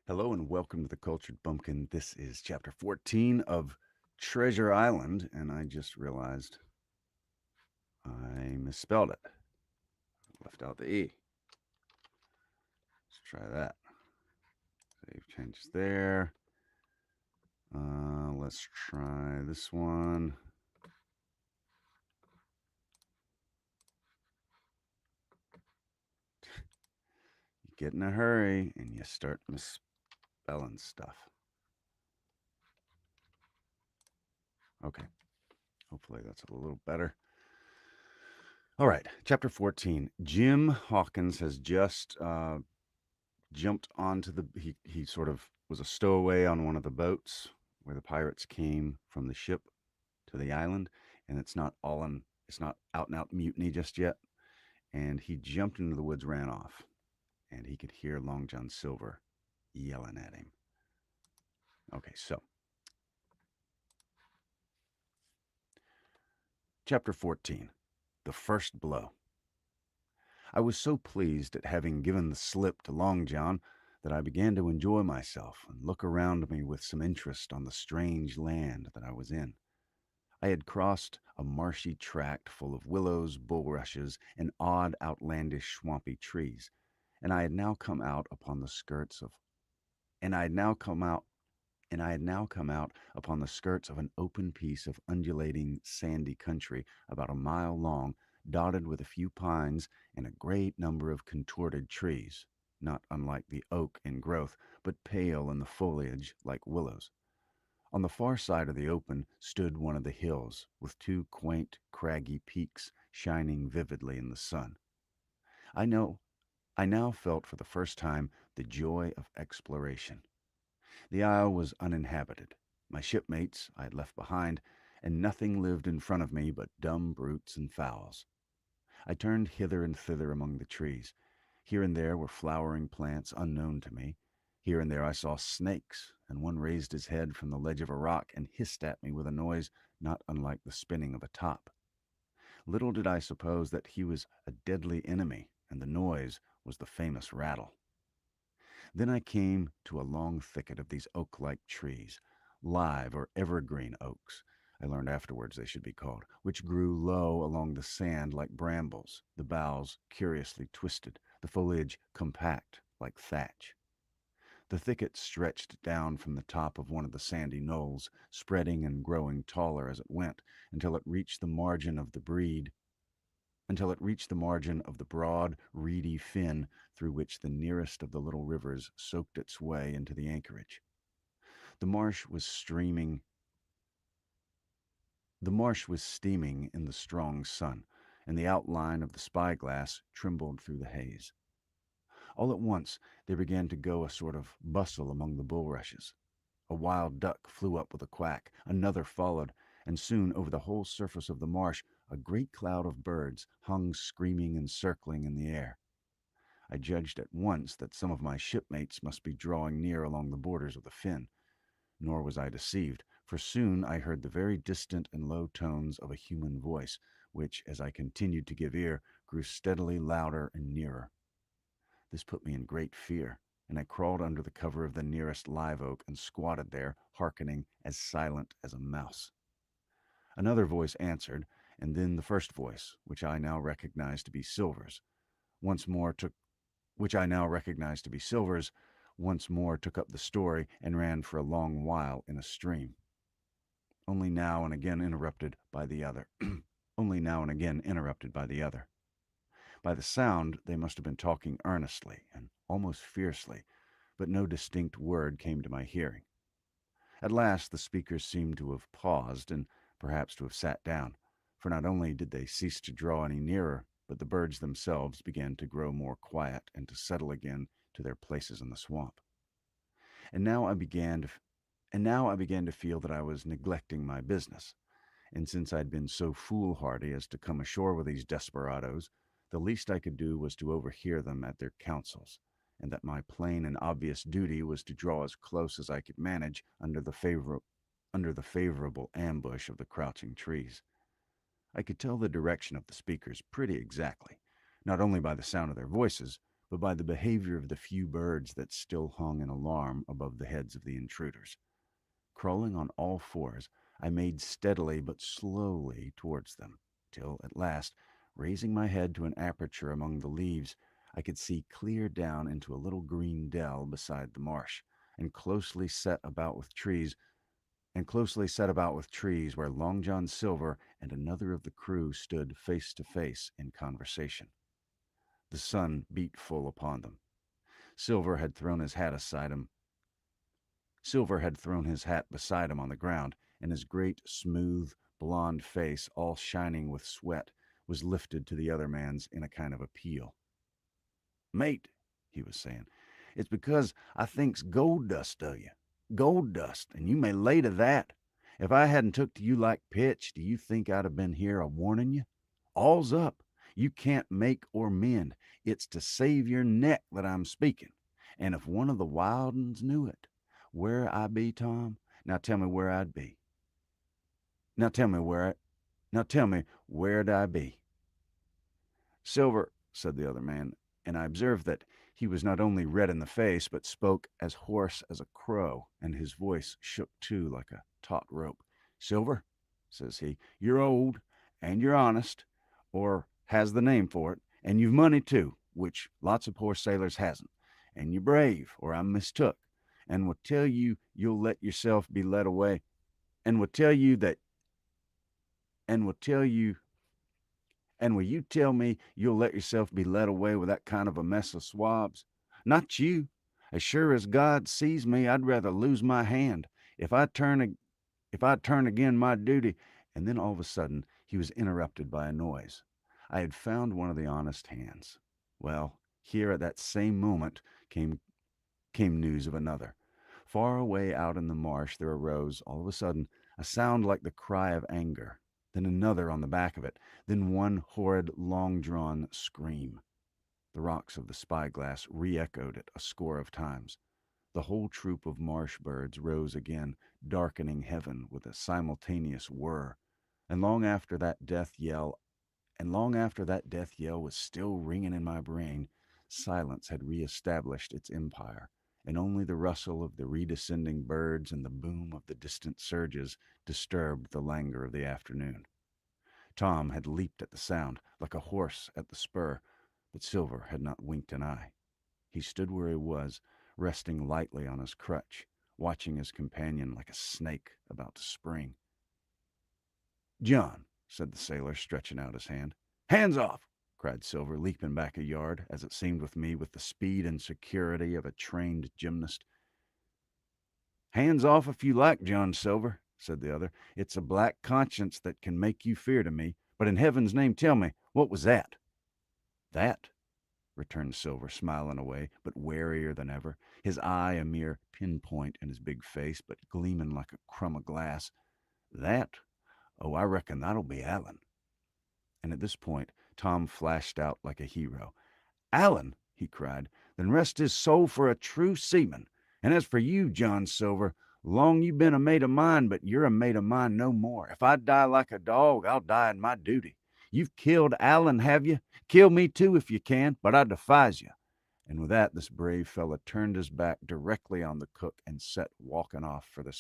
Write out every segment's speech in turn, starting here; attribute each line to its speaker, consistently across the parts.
Speaker 1: Hello and welcome to the Cultured Bumpkin. This is chapter 14 of Treasure Island, and I just realized I misspelled it. Left out the E. Let's try that. Save changes there. Let's try this one. You get in a hurry and you start misspelling stuff. Okay, hopefully that's a little better. All right, chapter 14. Jim Hawkins has just jumped onto he sort of was a stowaway on one of the boats where the pirates came from the ship to the island, and it's not out and out mutiny just yet. And he jumped into the woods, ran off, and he could hear Long John Silver yelling at him. Okay, so chapter 14. The first blow. I was so pleased at having given the slip to Long John that I began to enjoy myself and look around me with some interest on the strange land that I was in. I had crossed a marshy tract full of willows, bulrushes, and odd, outlandish, swampy trees, and I had now come out upon the skirts of and I had now come out and I had now come out upon the skirts of an open piece of undulating, sandy country about a mile long, dotted with a few pines and a great number of contorted trees, not unlike the oak in growth, but pale in the foliage like willows. On the far side of the open stood one of the hills, with two quaint, craggy peaks shining vividly in the sun. I know I now felt for the first time the joy of exploration. The isle was uninhabited. My shipmates I had left behind, and nothing lived in front of me but dumb brutes and fowls. I turned hither and thither among the trees. Here and there were flowering plants unknown to me. Here and there I saw snakes, and one raised his head from the ledge of a rock and hissed at me with a noise not unlike the spinning of a top. Little did I suppose that he was a deadly enemy, and the noise was the famous rattle. Then I came to a long thicket of these oak-like trees, live or evergreen oaks, I learned afterwards they should be called, which grew low along the sand like brambles, the boughs curiously twisted, the foliage compact like thatch. The thicket stretched down from the top of one of the sandy knolls, spreading and growing taller as it went, until it reached the margin of the broad, reedy fin through which the nearest of the little rivers soaked its way into the anchorage. The marsh was streaming The marsh was steaming in the strong sun, and the outline of the spyglass trembled through the haze. All at once there began to go a sort of bustle among the bulrushes. A wild duck flew up with a quack, another followed, and soon over the whole surface of the marsh a great cloud of birds hung screaming and circling in the air. I judged at once that some of my shipmates must be drawing near along the borders of the fen. Nor was I deceived, for soon I heard the very distant and low tones of a human voice, which, as I continued to give ear, grew steadily louder and nearer. This put me in great fear, and I crawled under the cover of the nearest live oak and squatted there, hearkening, as silent as a mouse. Another voice answered, and then the first voice, which I now recognized to be Silver's, once more took up the story and ran for a long while in a stream, only now and again interrupted by the other. only now and again interrupted by the other. By the sound, they must have been talking earnestly and almost fiercely, but no distinct word came to my hearing. At last the speakers seemed to have paused and perhaps to have sat down, for not only did they cease to draw any nearer, but the birds themselves began to grow more quiet and to settle again to their places in the swamp. And now I began to feel that I was neglecting my business, and since I'd been so foolhardy as to come ashore with these desperadoes, the least I could do was to overhear them at their councils, and that my plain and obvious duty was to draw as close as I could manage under the favorable ambush of the crouching trees. I could tell the direction of the speakers pretty exactly, not only by the sound of their voices, but by the behavior of the few birds that still hung in alarm above the heads of the intruders. Crawling on all fours, I made steadily but slowly towards them, till at last, raising my head to an aperture among the leaves, I could see clear down into a little green dell beside the marsh, and closely set about with trees where Long John Silver and another of the crew stood face to face in conversation. The sun beat full upon them. Silver had thrown his hat aside him. Silver had thrown his hat beside him on the ground, and his great, smooth, blond face, all shining with sweat, was lifted to the other man's in a kind of appeal. "Mate," he was saying, "it's because I thinks gold dust of you. Gold dust, and you may lay to that. If I hadn't took to you like pitch, do you think I'd have been here a warning you? All's up. You can't make or mend. It's to save your neck that I'm speaking. And if one of the wild uns knew it, where I be, Tom? Now tell me where I'd be. Now tell me where I, now tell me where'd I be?" "Silver," said the other man, and I observed that he was not only red in the face, but spoke as hoarse as a crow, and his voice shook too like a taut rope. "Silver," says he, "you're old, and you're honest, or has the name for it, and you've money too, which lots of poor sailors hasn't, and you're brave, or I'm mistook, and will tell you you'll let yourself be led away, and will tell you that, and will tell you And will you tell me you'll let yourself be led away with that kind of a mess of swabs? Not you. As sure as God sees me, I'd rather lose my hand. If I turn, if I turn again my duty." And then all of a sudden he was interrupted by a noise. I had found one of the honest hands. Well, here at that same moment came news of another. Far away out in the marsh there arose, all of a sudden, a sound like the cry of anger, then another on the back of it, then one horrid, long-drawn scream. The rocks of the spyglass re-echoed it a score of times. The whole troop of marsh birds rose again, darkening heaven with a simultaneous whir, and long after that death yell was still ringing in my brain, silence had re-established its empire, and only the rustle of the redescending birds and the boom of the distant surges disturbed the languor of the afternoon. Tom had leaped at the sound, like a horse at the spur, but Silver had not winked an eye. He stood where he was, resting lightly on his crutch, watching his companion like a snake about to spring. "John," said the sailor, stretching out his hand. "Hands off!" cried Silver, leaping back a yard, as it seemed with me, with the speed and security of a trained gymnast. "Hands off if you like, John Silver," said the other. "It's a black conscience that can make you fear to me. But in heaven's name, tell me, what was that?" "That," returned Silver, smiling away, but warier than ever, his eye a mere pinpoint in his big face, but gleaming like a crumb of glass. "That? Oh, I reckon that'll be Allen." And at this point, Tom flashed out like a hero. "Allen!" he cried. "Then rest his soul for a true seaman. And as for you, John Silver, long you been a mate of mine, but you're a mate of mine no more. If I die like a dog, I'll die in my duty. You've killed Allen, have you? Kill me too if you can, but I defies you." And with that, this brave fellow turned his back directly on the cook and set off walking for the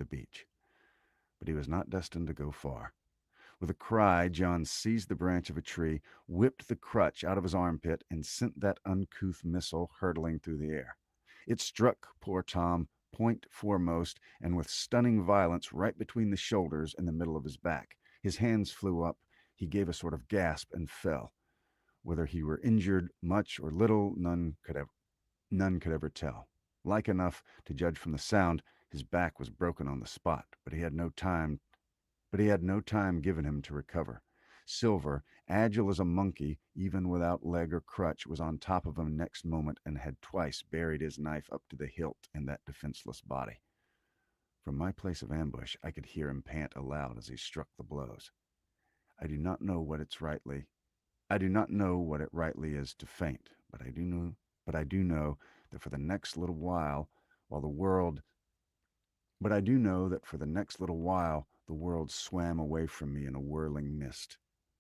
Speaker 1: beach. But he was not destined to go far. With a cry, John seized the branch of a tree, whipped the crutch out of his armpit, and sent that uncouth missile hurtling through the air. It struck poor Tom point foremost, and with stunning violence right between the shoulders and the middle of his back. His hands flew up. He gave a sort of gasp and fell. Whether he were injured much or little, none could ever tell. Like enough, to judge from the sound, his back was broken on the spot, but he had no time given him to recover. Silver, agile as a monkey, even without leg or crutch, was on top of him next moment and had twice buried his knife up to the hilt in that defenseless body. From my place of ambush, I could hear him pant aloud as he struck the blows. I do not know what it rightly is to faint, but I do know that for the next little while, the world swam away from me in a whirling mist.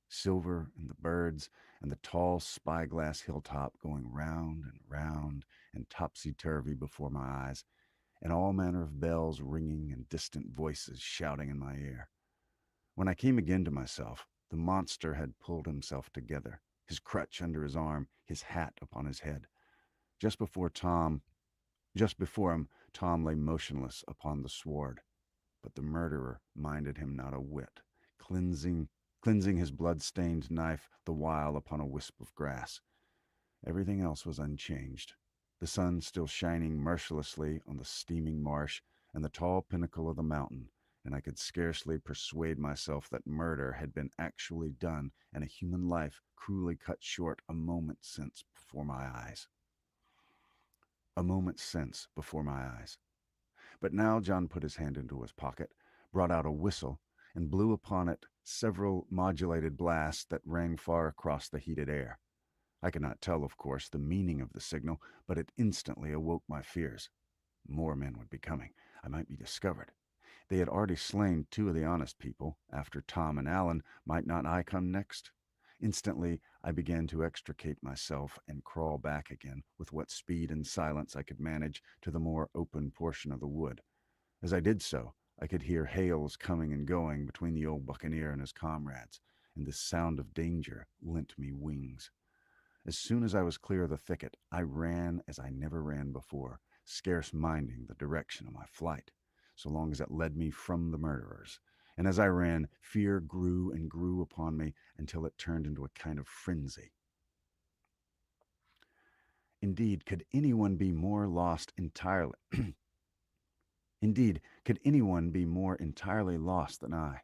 Speaker 1: Silver and the birds and the tall spyglass hilltop going round and round and topsy-turvy before my eyes, and all manner of bells ringing and distant voices shouting in my ear. When I came again to myself, the monster had pulled himself together, his crutch under his arm, his hat upon his head. Just before Tom, just before him, Tom lay motionless upon the sward, but the murderer minded him not a whit, cleansing cleansing his blood-stained knife the while upon a wisp of grass. Everything else was unchanged. The sun still shining mercilessly on the steaming marsh and the tall pinnacle of the mountain, and I could scarcely persuade myself that murder had been actually done and a human life cruelly cut short a moment since before my eyes. A moment since before my eyes. But now John put his hand into his pocket, brought out a whistle, and blew upon it several modulated blasts that rang far across the heated air. I could not tell, of course, the meaning of the signal, but it instantly awoke my fears. More men would be coming. I might be discovered. They had already slain two of the honest people. After Tom and Alan, might not I come next? Instantly, I began to extricate myself and crawl back again, with what speed and silence I could manage, to the more open portion of the wood. As I did so, I could hear hails coming and going between the old buccaneer and his comrades, and this sound of danger lent me wings. As soon as I was clear of the thicket, I ran as I never ran before, scarce minding the direction of my flight, so long as it led me from the murderers. And as I ran, fear grew and grew upon me until it turned into a kind of frenzy. Indeed, could anyone be more lost entirely? Indeed, could anyone be more entirely lost than I?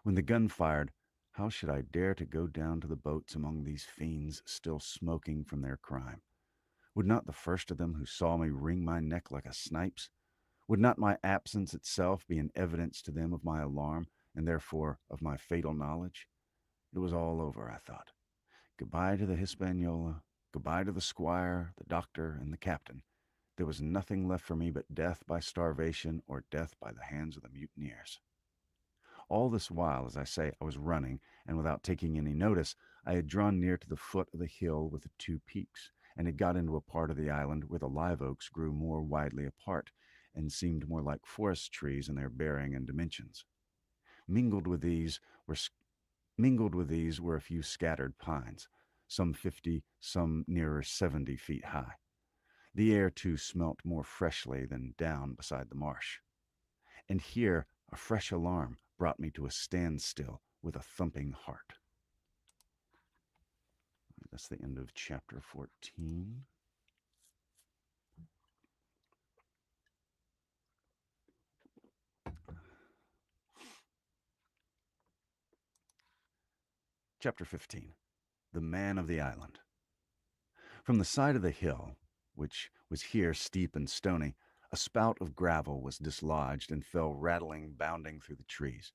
Speaker 1: When the gun fired, how should I dare to go down to the boats among these fiends still smoking from their crime? Would not the first of them who saw me wring my neck like a snipe's? Would not my absence itself be an evidence to them of my alarm, and therefore of my fatal knowledge? It was all over, I thought. Goodbye to the Hispaniola, goodbye to the squire, the doctor, and the captain. There was nothing left for me but death by starvation or death by the hands of the mutineers. All this while, as I say, I was running, and without taking any notice, I had drawn near to the foot of the hill with the two peaks, and had got into a part of the island where the live oaks grew more widely apart, and seemed more like forest trees in their bearing and dimensions. Mingled with these were a few scattered pines, some 50, some nearer 70 feet high. The air, too, smelt more freshly than down beside the marsh. And here a fresh alarm brought me to a standstill with a thumping heart. That's the end of chapter 14. Chapter 15. The Man of the Island. From the side of the hill, which was here steep and stony, a spout of gravel was dislodged and fell rattling, bounding through the trees.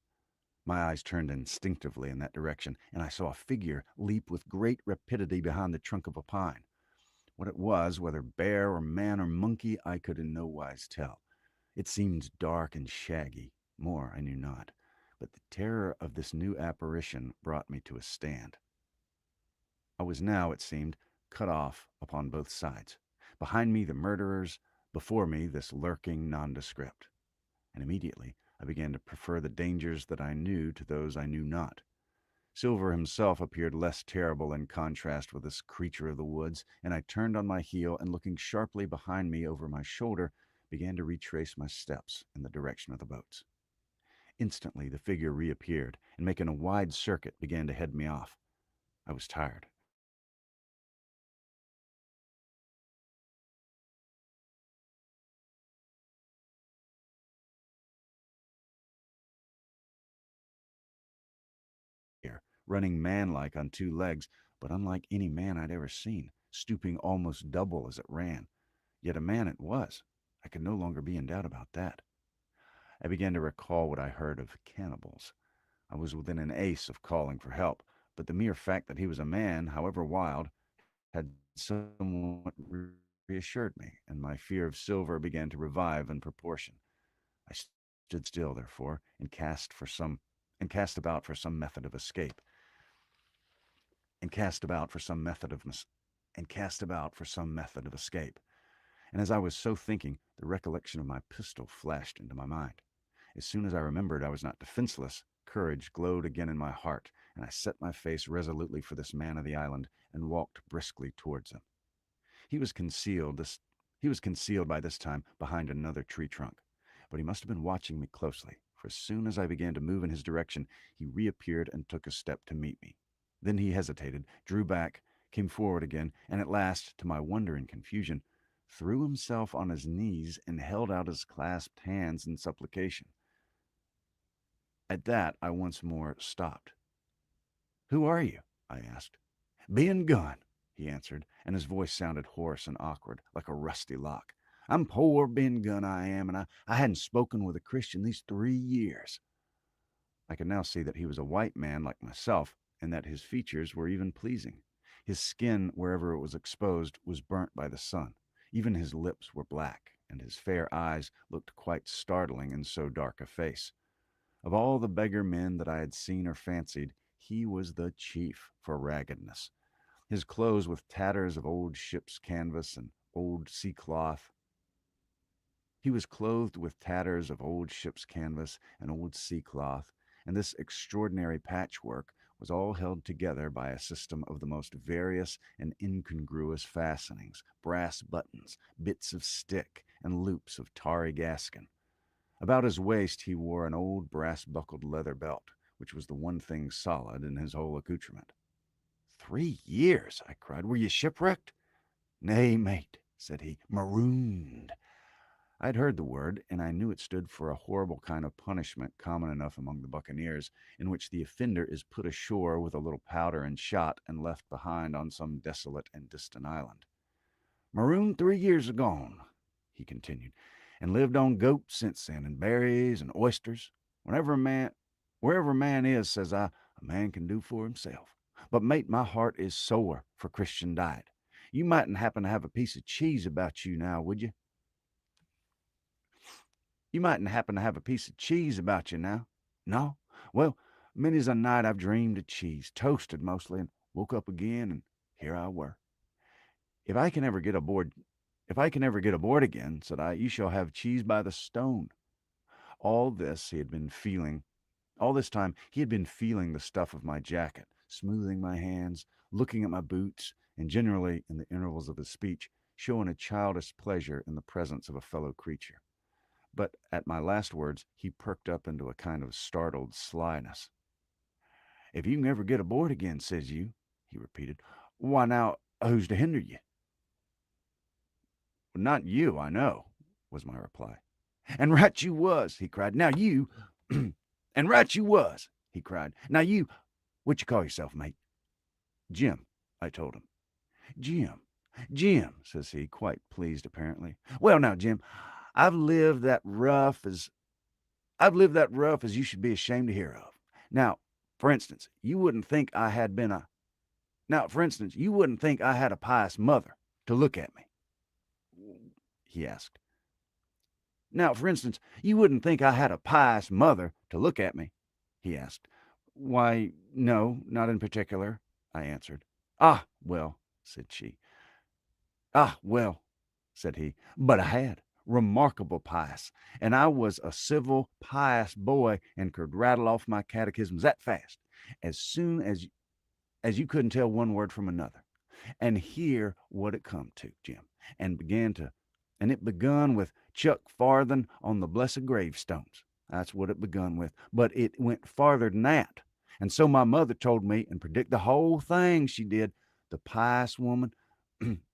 Speaker 1: My eyes turned instinctively in that direction, and I saw a figure leap with great rapidity behind the trunk of a pine. What it was, whether bear or man or monkey, I could in no wise tell. It seemed dark and shaggy. More I knew not. But the terror of this new apparition brought me to a stand. I was now, it seemed, cut off upon both sides. Behind me the murderers, before me this lurking nondescript. And immediately I began to prefer the dangers that I knew to those I knew not. Silver himself appeared less terrible in contrast with this creature of the woods, and I turned on my heel and, looking sharply behind me over my shoulder, began to retrace my steps in the direction of the boats. Instantly the figure reappeared, and making a wide circuit began to head me off. I was tired. Running man-like on two legs, but unlike any man I'd ever seen, stooping almost double as it ran. Yet a man it was. I could no longer be in doubt about that. I began to recall what I heard of cannibals. I was within an ace of calling for help, but the mere fact that he was a man, however wild, had somewhat reassured me, and my fear of Silver began to revive in proportion. I stood still, therefore, and cast about for some method of escape. and cast about for some method of escape. And as I was so thinking, the recollection of my pistol flashed into my mind. As soon as I remembered I was not defenseless, courage glowed again in my heart, and I set my face resolutely for this man of the island and walked briskly towards him. He was concealed this he was concealed by this time behind another tree trunk, but he must have been watching me closely, for as soon as I began to move in his direction, he reappeared and took a step to meet me. Then he hesitated, drew back, came forward again, and at last, to my wonder and confusion, threw himself on his knees and held out his clasped hands in supplication. At that, I once more stopped. "Who are you?" I asked. "Ben Gunn," he answered, and his voice sounded hoarse and awkward, like a rusty lock. "I'm poor Ben Gunn, I am, and I hadn't spoken with a Christian these 3 years." I could now see that he was a white man like myself, and that his features were even pleasing. His skin, wherever it was exposed, was burnt by the sun. Even his lips were black, and his fair eyes looked quite startling in so dark a face. Of all the beggar men that I had seen or fancied, he was the chief for raggedness. His clothes with tatters of old ship's canvas and old sea cloth. He was clothed with tatters of old ship's canvas and old sea cloth, and this extraordinary patchwork was all held together by a system of the most various and incongruous fastenings, brass buttons, bits of stick, and loops of tarry gaskin. About his waist he wore an old brass-buckled leather belt, which was the one thing solid in his whole accoutrement. 3 years, I cried. Were you shipwrecked? Nay, mate, said he, marooned. I'd heard the word, and I knew it stood for a horrible kind of punishment common enough among the buccaneers, in which the offender is put ashore with a little powder and shot and left behind on some desolate and distant island. Marooned 3 years agone, he continued, and lived on goats since then, and berries and oysters. Wherever a man is, says I, a man can do for himself. But, mate, my heart is sore for Christian diet. You mightn't happen to have a piece of cheese about you now, would you? You mightn't happen to have a piece of cheese about you now. No? Well, many's a night I've dreamed of cheese, toasted mostly, and woke up again, and here I were. If I can ever get aboard again, said I, you shall have cheese by the stone. All this time he had been feeling the stuff of my jacket, smoothing my hands, looking at my boots, and generally, in the intervals of his speech, showing a childish pleasure in the presence of a fellow creature. But at my last words, he perked up into a kind of startled slyness. If you can ever get aboard again, says you, he repeated, why now, who's to hinder you? Well, not you, I know, was my reply. And right you was, he cried. Now you, and right you was, he cried. Now you, what you call yourself, mate? Jim, I told him. Jim, says he, quite pleased apparently. Well, now, Jim, I've lived that rough as you should be ashamed to hear of. Now, for instance, you wouldn't think I had a pious mother to look at me, he asked. Now, for instance, you wouldn't think I had a pious mother to look at me, he asked. Why, no, not in particular, I answered. Ah, well, said she. Ah, well, said he, but I had. Remarkable pious, and I was a civil, pious boy and could rattle off my catechisms that fast, as soon as you couldn't tell one word from another. And hear what it come to, Jim, and it begun with Chuck Farthing on the blessed gravestones. That's what it begun with, but it went farther than that. And so my mother told me, and predict the whole thing she did, the pious woman,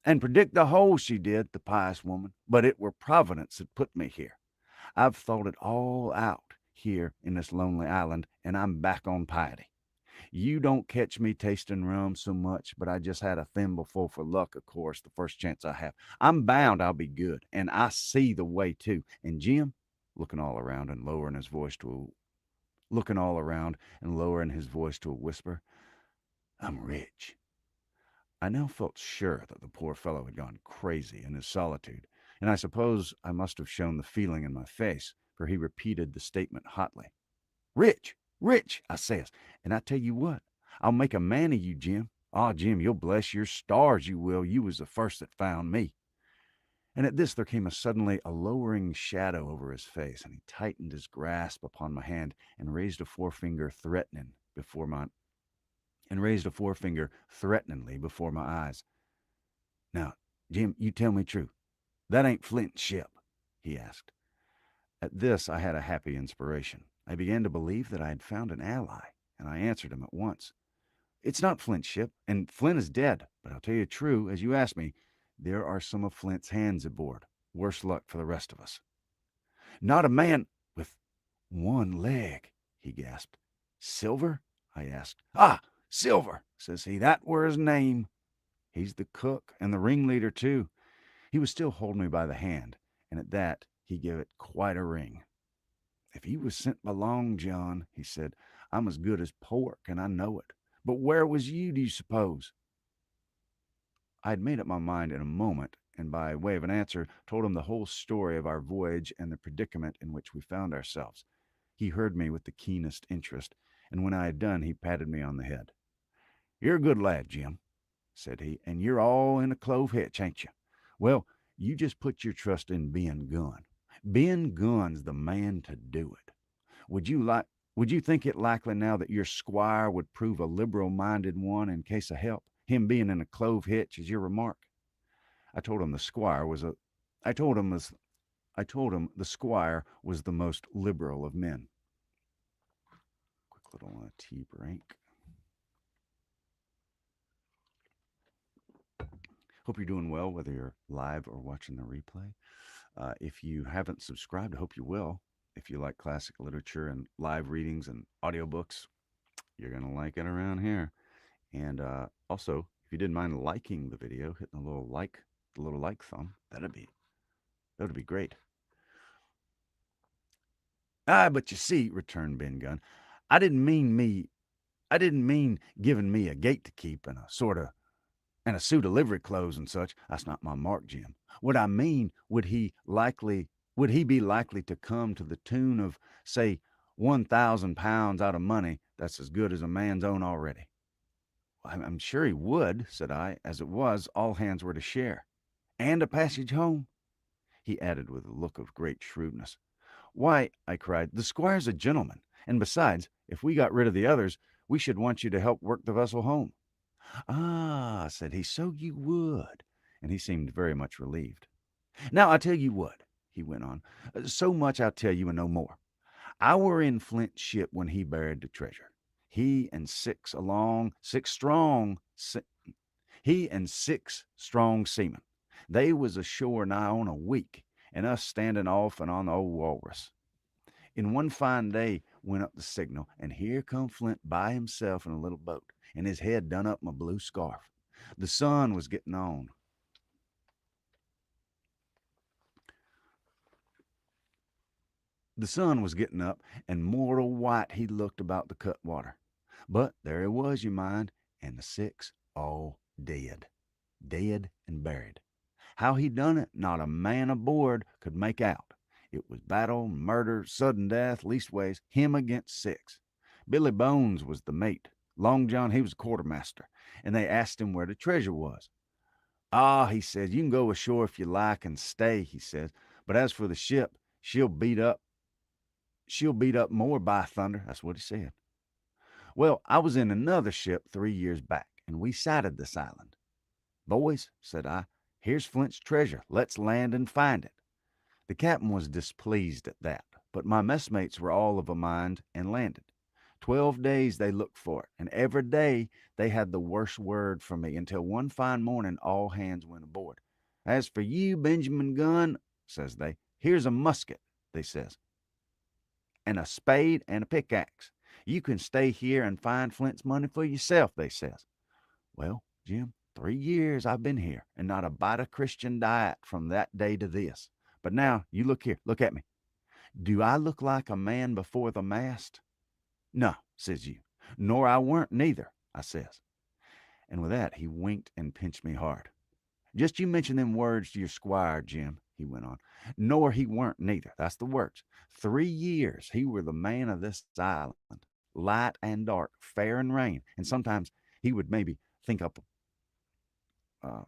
Speaker 1: and predict the whole she did, the pious woman, but it were Providence that put me here. I've thought it all out here in this lonely island, and I'm back on piety. You don't catch me tasting rum so much, but I just had a thimbleful for luck, of course, the first chance I have. I'm bound I'll be good, and I see the way, too. And Jim, looking all around and lowering his voice to a whisper, I'm rich. I now felt sure that the poor fellow had gone crazy in his solitude, and I suppose I must have shown the feeling in my face, for he repeated the statement hotly. Rich, I says, and I tell you what, I'll make a man of you, Jim. "Ah, Jim, you'll bless your stars, you will. You was the first that found me." And at this there came suddenly a lowering shadow over his face, and he tightened his grasp upon my hand and raised a forefinger threateningly before my eyes. "Now, Jim, you tell me true. That ain't Flint's ship?" he asked. At this I had a happy inspiration. I began to believe that I had found an ally, and I answered him at once. "It's not Flint's ship, and Flint is dead. But I'll tell you true, as you asked me, there are some of Flint's hands aboard. Worse luck for the rest of us." "Not a man with one leg," he gasped. "Silver?" I asked. "Ah, Silver," says he. "That were his name. He's the cook and the ringleader, too." He was still holding me by the hand, and at that he gave it quite a ring. "If you was sent by Long John," he said, "I'm as good as pork, and I know it. But where was you, do you suppose?" I had made up my mind in a moment, and by way of an answer told him the whole story of our voyage and the predicament in which we found ourselves. He heard me with the keenest interest, and when I had done he patted me on the head. "You're a good lad, Jim," said he, "and you're all in a clove hitch, ain't you? Well, you just put your trust in Ben Gunn. Ben Gunn's the man to do it. Would you like would you think it likely now that your squire would prove a liberal-minded one in case of help, him being in a clove hitch, as your remark?" I told him the squire was a I told him as I told him the squire was the most liberal of men. Quick little tea break. Hope you're doing well, whether you're live or watching the replay. If you haven't subscribed, I hope you will. If you like classic literature and live readings and audiobooks, you're going to like it around here. And also, if you didn't mind liking the video, hitting the little like thumb, that would be great. "Ah, but you see," returned Ben Gunn, I didn't mean giving me a gate to keep and a suit of livery clothes and such. That's not my mark, Jim. What I mean, would he be likely to come to the tune of, say, £1,000 out of money that's as good as a man's own already?" I'm sure he would," said I. "As it was, all hands were to share." "And a passage home?" he added with a look of great shrewdness. "Why," I cried, "the squire's a gentleman, and besides, if we got rid of the others, we should want you to help work the vessel home." "Ah," said he, "so you would," and he seemed very much relieved. "Now, I'll tell you what," he went on, "so much I'll tell you and no more. I were in Flint's ship when he buried the treasure. He and six strong seamen. They was ashore nigh on a week, and us standing off and on the old walrus. In one fine day went up the signal, and here come Flint by himself in a little boat, and his head done up in a blue scarf. The sun was getting on. The sun was getting up, and mortal white he looked about the cutwater. But there he was, you mind, and the six all dead. Dead and buried. How he done it, not a man aboard could make out. It was battle, murder, sudden death, leastways, him against six. Billy Bones was the mate. Long John, he was quartermaster, and they asked him where the treasure was. "Ah," he says, "you can go ashore if you like and stay," he says, "but as for the ship, she'll beat up more, by thunder." That's what he said. Well, I was in another ship 3 years back, and we sighted this island. "Boys," said I, "here's Flint's treasure. Let's land and find it." The captain was displeased at that, but my messmates were all of a mind and landed. 12 days they looked for it, and every day they had the worst word from me until one fine morning all hands went aboard. "As for you, Benjamin Gunn," says they, "here's a musket," they says, "and a spade and a pickaxe. You can stay here and find Flint's money for yourself," they says. Well, Jim, 3 years I've been here, and not a bite of Christian diet from that day to this. But now, you look here, look at me. Do I look like a man before the mast? "No," says you. "Nor I weren't neither," I says. And with that he winked and pinched me hard. "Just you mention them words to your squire, Jim," he went on. "Nor he weren't neither. That's the words. 3 years he were the man of this island, light and dark, fair and rain, and sometimes he would maybe think up, uh,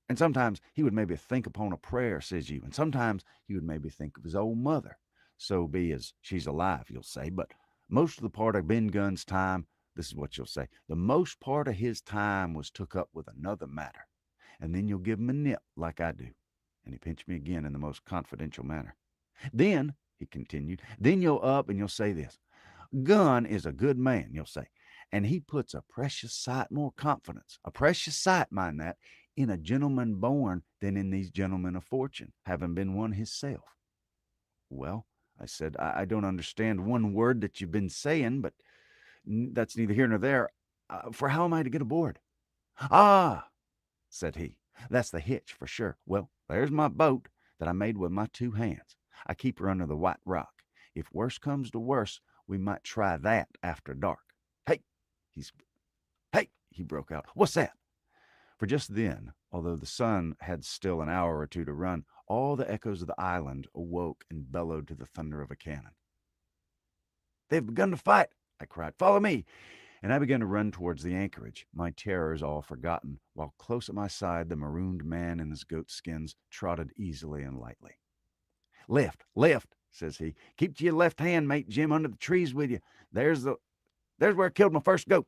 Speaker 1: and sometimes he would maybe think upon a prayer, says you, and sometimes he would maybe think of his old mother. So be as she's alive, you'll say. But most of the part of Ben Gunn's time, this is what you'll say, the most part of his time was took up with another matter. And then you'll give him a nip like I do. And he pinched me again in the most confidential manner. Then, he continued, then you'll up and you'll say this. Gunn is a good man, you'll say, and he puts a precious sight more confidence, a precious sight, mind that, in a gentleman born than in these gentlemen of fortune, having been one himself. Well, I said, I don't understand one word that you've been saying, but that's neither here nor there. For how am I to get aboard? Ah, said he, that's the hitch for sure. Well, there's my boat that I made with my two hands. I keep her under the white rock. If worse comes to worse, we might try that after dark. Hey, he's hey, he broke out. What's that? For just then, although the sun had still an hour or two to run, all the echoes of the island awoke and bellowed to the thunder of a cannon. They've begun to fight, I cried. Follow me. And I began to run towards the anchorage, my terrors all forgotten, while close at my side the marooned man in his goat skins trotted easily and lightly. Left, says he. Keep to your left hand, mate Jim, under the trees with you. There's where I killed my first goat.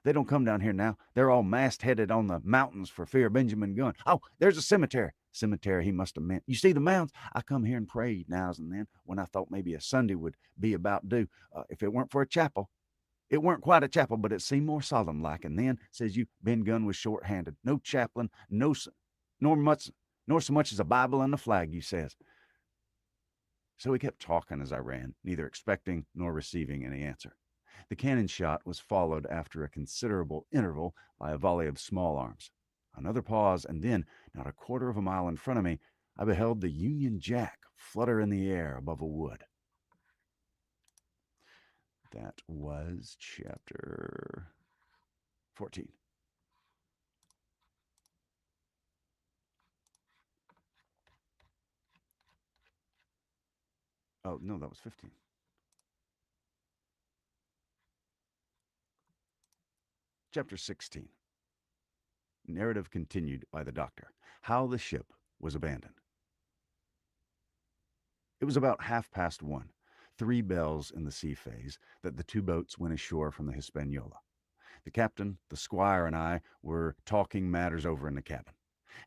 Speaker 1: They don't come down here now. They're all mast-headed on the mountains for fear of Benjamin Gunn. Oh, there's a cemetery. Cemetery he must have meant. You see the mounds? I come here and pray nows and then when I thought maybe a Sunday would be about due. If it weren't for a chapel. It weren't quite a chapel, but it seemed more solemn like. And then, says you, Ben Gunn was short-handed. No chaplain, nor so much as a Bible and a flag, you says. So he kept talking as I ran, neither expecting nor receiving any answer. The cannon shot was followed after a considerable interval by a volley of small arms. Another pause, and then, not a quarter of a mile in front of me, I beheld the Union Jack flutter in the air above a wood. That was chapter 14. Oh, no, that was 15. Chapter 16. Narrative continued by the doctor. How the ship was abandoned. It was about 1:30, 3 bells in the sea phase, that the 2 boats went ashore from the Hispaniola. The captain, the squire, and I were talking matters over in the cabin.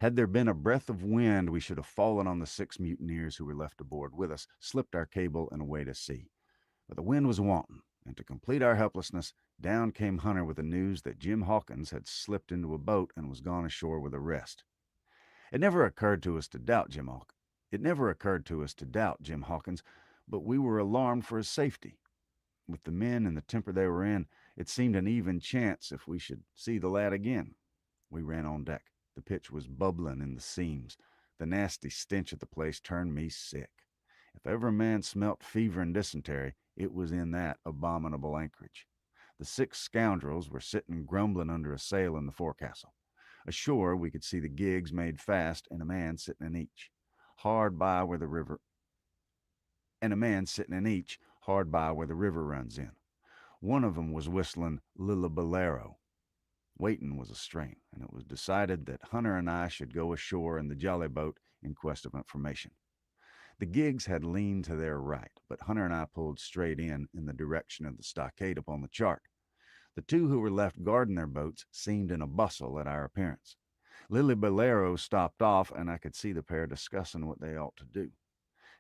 Speaker 1: Had there been a breath of wind, we should have fallen on the 6 mutineers who were left aboard with us, slipped our cable, and away to sea. But the wind was wanting, and to complete our helplessness, down came Hunter with the news that Jim Hawkins had slipped into a boat and was gone ashore with the rest. It never occurred to us to doubt Jim Hawkins, but we were alarmed for his safety. With the men and the temper they were in, it seemed an even chance if we should see the lad again. We ran on deck. The pitch was bubbling in the seams. The nasty stench of the place turned me sick. If ever a man smelt fever and dysentery, it was in that abominable anchorage. The 6 scoundrels were sitting grumbling under a sail in the forecastle. Ashore, we could see the gigs made fast and a man sitting in each. Hard by where the river runs in. One of them was whistling Lillibalero. Waiting was a strain, and it was decided that Hunter and I should go ashore in the jolly boat in quest of information. The gigs had leaned to their right, but Hunter and I pulled straight in the direction of the stockade upon the chart. The 2 who were left guarding their boats seemed in a bustle at our appearance. Lillibalero stopped off, and I could see the pair discussing what they ought to do.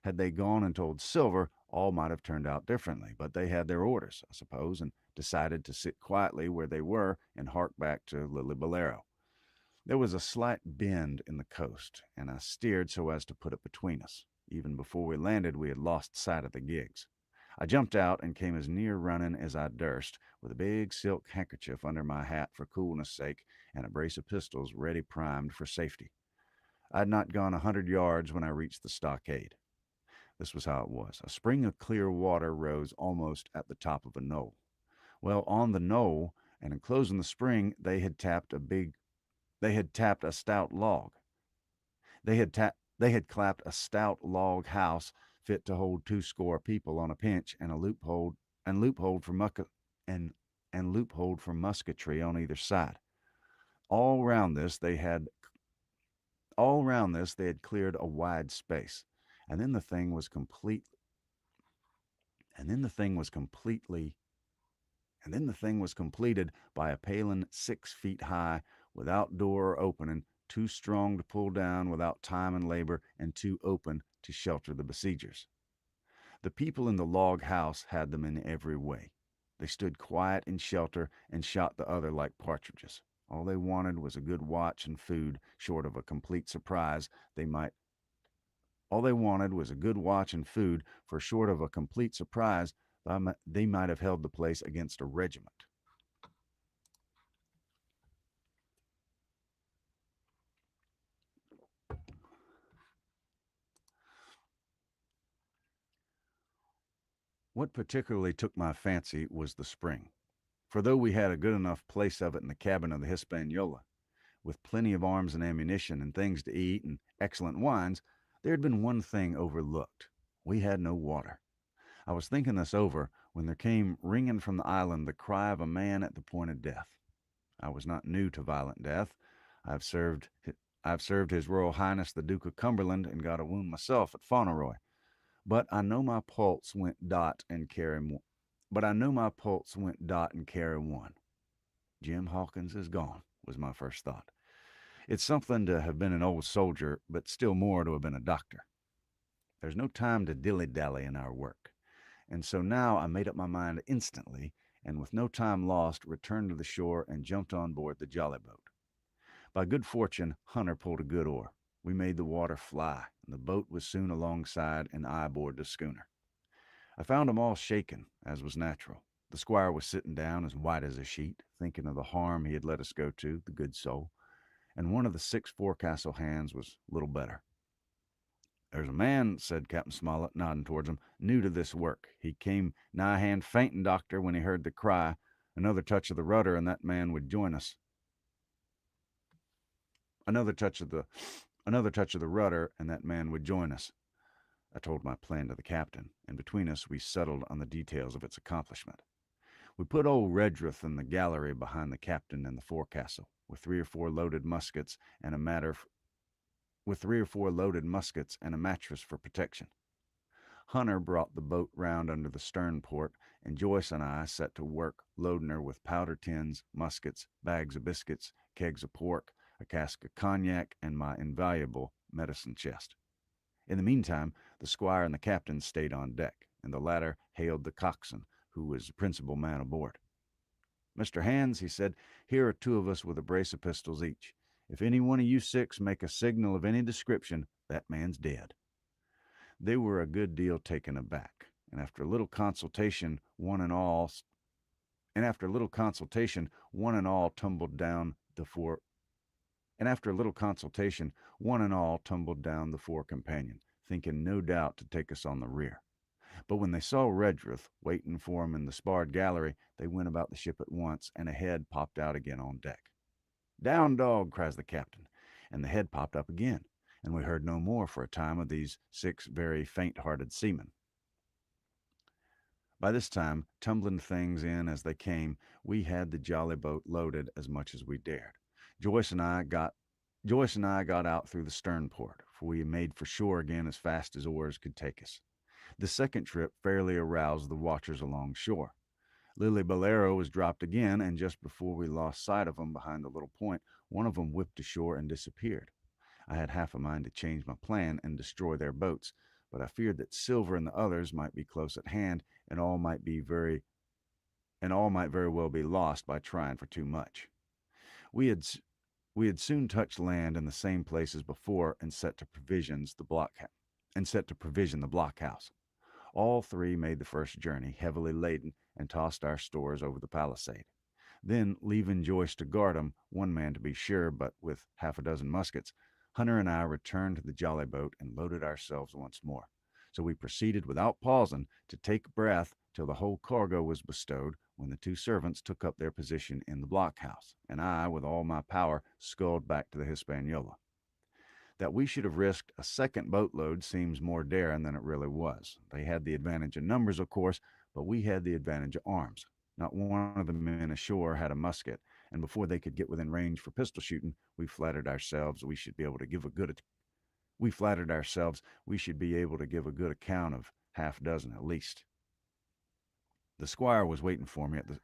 Speaker 1: Had they gone and told Silver, all might have turned out differently, but they had their orders, I suppose, and decided to sit quietly where they were and hark back to Lillibalero. There was a slight bend in the coast, and I steered so as to put it between us. Even before we landed, we had lost sight of the gigs. I jumped out and came as near running as I durst, with a big silk handkerchief under my hat for coolness' sake, and a brace of pistols ready primed for safety. I had not gone 100 yards when I reached the stockade. This was how it was. A spring of clear water rose almost at the top of a knoll. Well, on the knoll, and enclosing the spring, they had tapped a stout log. They had clapped a stout log house fit to hold 20 people on a pinch, and loophole for musketry on either side. All round this they had all round this they had cleared a wide space, and then the thing was complete and then the thing was completely and then the thing was completed by a paling 6 feet high, without door or opening, too strong to pull down without time and labor, and too open to shelter the besiegers. The people in the log house had them in every way. They stood quiet in shelter and shot the other like partridges. All they wanted was a good watch and food, short of a complete surprise they might all they wanted was a good watch and food, for short of a complete surprise, they might have held the place against a regiment. What particularly took my fancy was the spring, for though we had a good enough place of it in the cabin of the Hispaniola, with plenty of arms and ammunition and things to eat and excellent wines, there had been one thing overlooked. We had no water. I was thinking this over when there came ringing from the island the cry of a man at the point of death. I was not new to violent death. I've served I've served His Royal Highness the Duke of Cumberland and got a wound myself at Fauntleroy. But I know my pulse went dot and carry one. But I know my pulse went dot and carry one. Jim Hawkins is gone, was my first thought. It's something to have been an old soldier, but still more to have been a doctor. There's no time to dilly dally in our work. And so now I made up my mind instantly, and with no time lost, returned to the shore and jumped on board the jolly boat. By good fortune, Hunter pulled a good oar. We made the water fly, and the boat was soon alongside, and I aboard the schooner. I found 'em all shaken, as was natural. The squire was sitting down as white as a sheet, thinking of the harm he had let us go to, the good soul, and one of the 6 forecastle hands was little better. There's a man, said Captain Smollett, nodding towards him, new to this work. He came nigh hand fainting, doctor, when he heard the cry. Another touch of the rudder, and that man would join us. Another touch of the another touch of the rudder, and that man would join us. I told my plan to the captain, and between us we settled on the details of its accomplishment. We put old Redruth in the gallery behind the captain and the forecastle, with 3 or 4 loaded muskets and a matter with 3 or 4 loaded muskets and a mattress for protection. Hunter brought the boat round under the stern port, and Joyce and I set to work loading her with powder tins, muskets, bags of biscuits, kegs of pork, a cask of cognac, and my invaluable medicine chest. In the meantime, the squire and the captain stayed on deck, and the latter hailed the coxswain, who was the principal man aboard. Mr. Hands, he said, here are 2 of us with a brace of pistols each. If any one of you 6 make a signal of any description, that man's dead. They were a good deal taken aback, and after a little consultation, one and all tumbled down the fore and after a little consultation, one and all tumbled down the fore companion, thinking no doubt to take us on the rear. But when they saw Redruth waiting for 'em in the sparred gallery, they went about the ship at once, and a head popped out again on deck. Down, dog, cries the captain, and the head popped up again, and we heard no more for a time of these 6 very faint-hearted seamen. By this time, tumbling things in as they came, we had the jolly boat loaded as much as we dared. Joyce and I got out through the stern port, for we made for shore again as fast as oars could take us. The second trip fairly aroused the watchers along shore. Lily Bolero was dropped again, and just before we lost sight of 'em behind the little point, one of 'em whipped ashore and disappeared. I had half a mind to change my plan and destroy their boats, but I feared that Silver and the others might be close at hand, and all might very well be lost by trying for too much. We had we had soon touched land in the same place as before, and set to provision the blockhouse. All 3 made the first journey, heavily laden, and tossed our stores over the palisade. Then, leaving Joyce to guard 'em, one man to be sure, but with half a dozen muskets, Hunter and I returned to the jolly boat and loaded ourselves once more. So we proceeded without pausing to take breath till the whole cargo was bestowed, when the 2 servants took up their position in the blockhouse, and I, with all my power, sculled back to the Hispaniola. That we should have risked a second boatload seems more daring than it really was. They had the advantage of numbers, of course, but we had the advantage of arms. Not one of the men ashore had a musket, and before they could get within range for pistol shooting, we flattered ourselves we should be able to give a good account of half dozen at least. The squire was waiting for me at the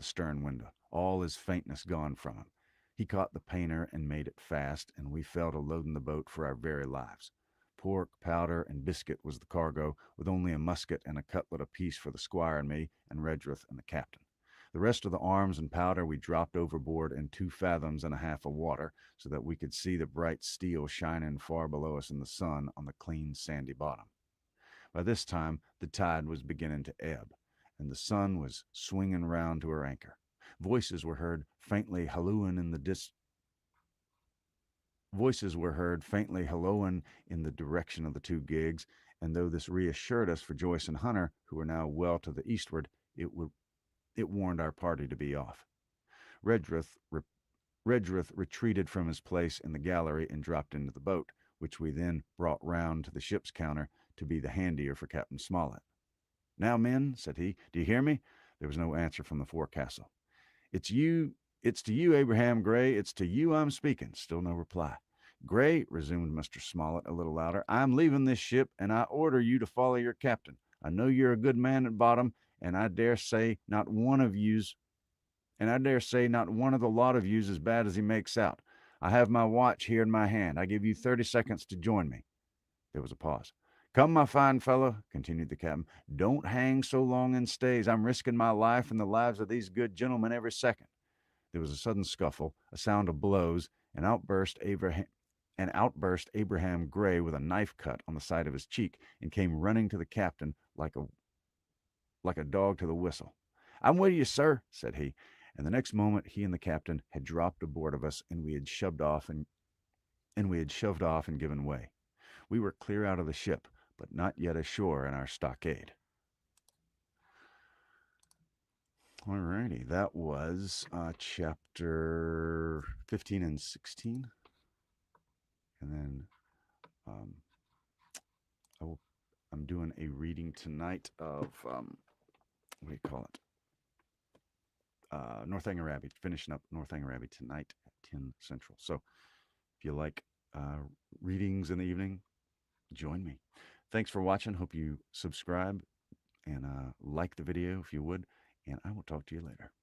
Speaker 1: stern window, all his faintness gone from him. He caught the painter and made it fast, and we fell to loading the boat for our very lives. Pork, powder, and biscuit was the cargo, with only a musket and a cutlet apiece for the squire and me, and Redruth and the captain. The rest of the arms and powder we dropped overboard in 2 fathoms and a half of water, so that we could see the bright steel shining far below us in the sun on the clean sandy bottom. By this time the tide was beginning to ebb, and the sun was swinging round to her anchor. Voices were heard faintly hallooing in the direction of the 2 gigs, and though this reassured us for Joyce and Hunter, who were now well to the eastward, it warned our party to be off. Redruth retreated from his place in the gallery and dropped into the boat, which we then brought round to the ship's counter to be the handier for Captain Smollett. "Now, men," said he, "do you hear me?" There was no answer from the forecastle. It's to you, Abraham Gray. It's to you I'm speaking." Still no reply. "Gray," resumed Mr. Smollett a little louder, "I'm leaving this ship, and I order you to follow your captain. I know you're a good man at bottom, and I dare say not one of the lot of you's as bad as he makes out. I have my watch here in my hand. I give you 30 seconds to join me." There was a pause. "Come, my fine fellow," continued the captain. "Don't hang so long in stays. I'm risking my life and the lives of these good gentlemen every second." There was a sudden scuffle, a sound of blows, and outburst Abraham Gray with a knife cut on the side of his cheek, and came running to the captain like a dog to the whistle. "I'm with you, sir," said he, and the next moment he and the captain had dropped aboard of us, and we had shoved off and given way. We were clear out of the ship, but not yet ashore in our stockade. Alrighty, that was chapter 15 and 16. And then I'm doing a reading tonight of, what do you call it? Northanger Abbey, finishing up Northanger Abbey tonight at 10 Central. So if you like readings in the evening, join me. Thanks for watching. Hope you subscribe and like the video if you would. And I will talk to you later.